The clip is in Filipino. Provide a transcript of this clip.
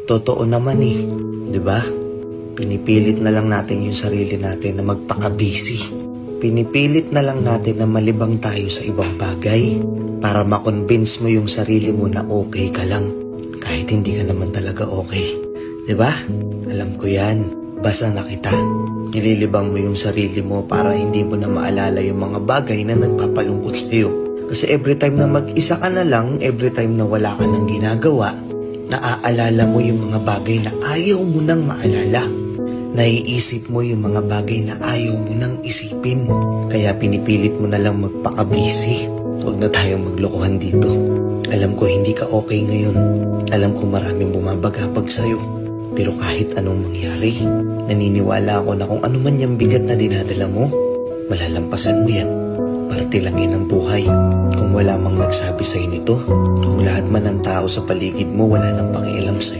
Totoo naman eh, di ba? Pinipilit na lang natin yung sarili natin na magpaka-busy. Pinipilit na lang natin na malibang tayo sa ibang bagay para makonvince mo yung sarili mo na okay ka lang kahit hindi ka naman talaga okay. Diba? Alam ko yan. Basta na kita. Nililibang mo yung sarili mo para hindi mo na maalala yung mga bagay na nagpapalungkot sa'yo. Kasi every time na mag-isa ka na lang, every time na wala ka nang ginagawa, naaalala mo yung mga bagay na ayaw mo nang maalala. Naiisip mo yung mga bagay na ayaw mo nang isipin. Kaya pinipilit mo na lang magpaka-busy. Huwag na tayong maglokohan dito. Alam ko hindi ka okay ngayon. Alam ko maraming bumabagabag sa'yo. Pero kahit anong mangyari, naniniwala ako na kung ano man yung bigat na dinadala mo, malalampasan mo yan. Parte lang yan ang buhay. Kung wala mang nagsabi sa'yo nito, kung lahat man ng tao sa paligid mo wala nang pakialam sa'yo,